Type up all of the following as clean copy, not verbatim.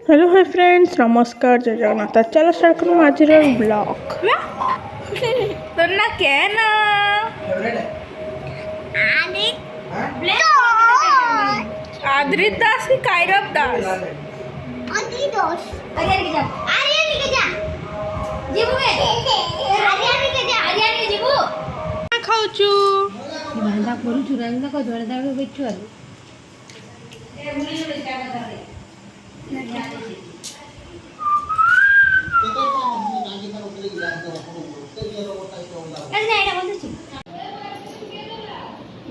Hello hi friends, नमस्कार, जय जगन्नाथ। चलो स्टार्ट करूँ आज ब्लॉग। तो ना क्या ना आद्रित दास की कायरव दास आद्रित दास आर्यन के जा जीबू में आर्यन के जीबू खाऊ छु बांधा करू छु रंग को धरदा के बेचु आलू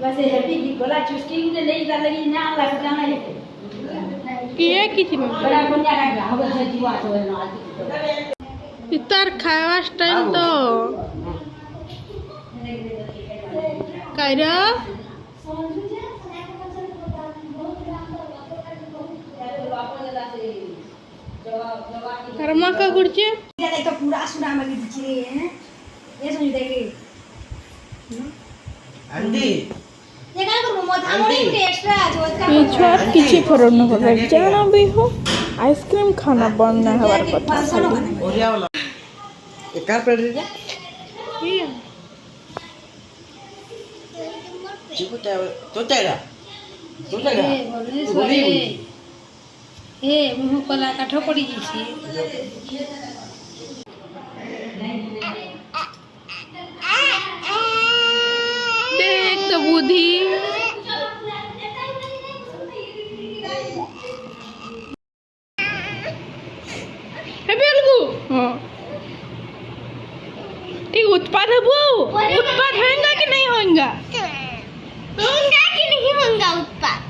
बस हैप्पी की गोला चुस्की ने ले जा लगी ना लग जाना है किए किछि में बड़ा कोन्या का हो गए जीवा तो ना इतर खावा स्टाइल तो कायरव कर्मा का गुड़चे ये तो पूरा सुना में दिखे हैं ये सुन देखे आंटी ये का करू मो थामोनी एक्स्ट्रा जोत का छुआ किछि फरक न पड़े जाना भी हो आइसक्रीम खाना बंद ना हवार कथा ओरिया वाला एक कार पड़ रही है चिकू तो चाहेगा बोली ए मुह कला काठ पड़ी छी देख तो बुद्धि है बेलगु हां ये उत्पाद है वो उत्पाद होएगा कि नहीं होएगा कि नहीं होगा उत्पाद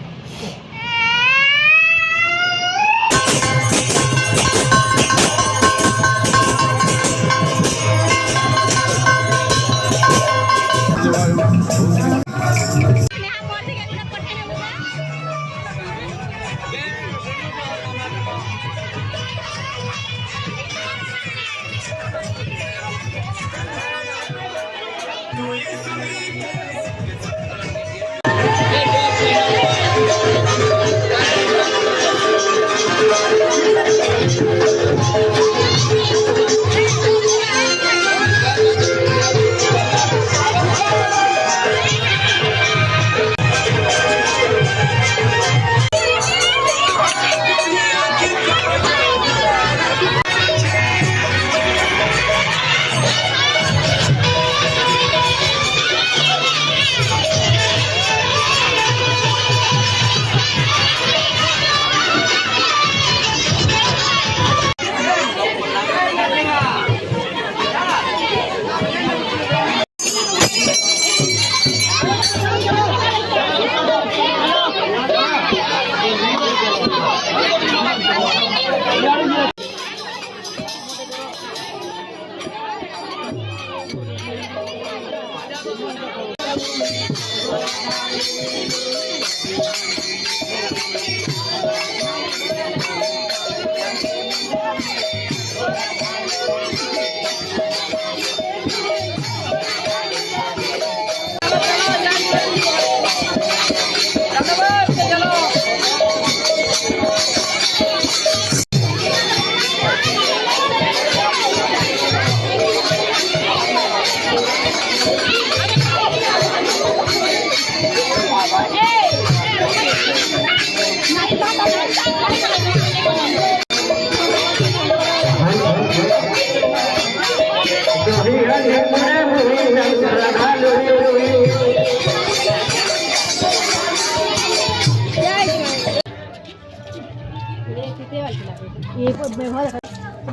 ये को व्यवहार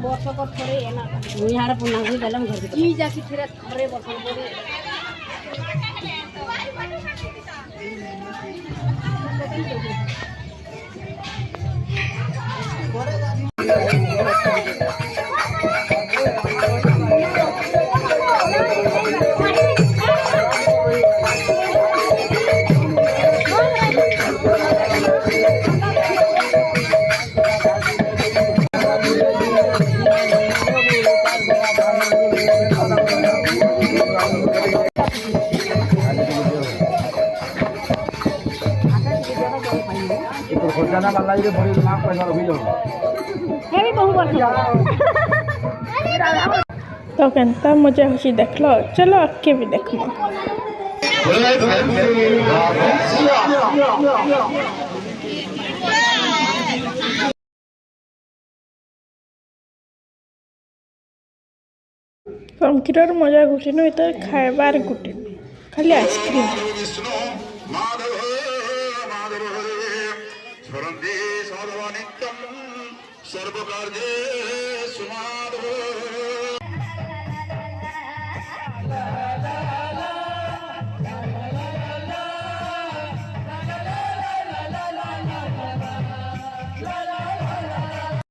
वर्ष को थोड़े है ना यहाँ पुना भी गलम घर की जाके फिर थोड़े वर्ष बोले Jangan malah ini beri maaf pada orang bilang. हे भी बहु वर्ष तो केनता मजा खुशी देखल चलो आगे भी देखमा समकीर मजा घुसी नु तो खाइबार गुटे खाली आइसक्रीम विष्णु माधव माधव स्मरन्ति साधवा नित्यं सर्वकार्ये सुमा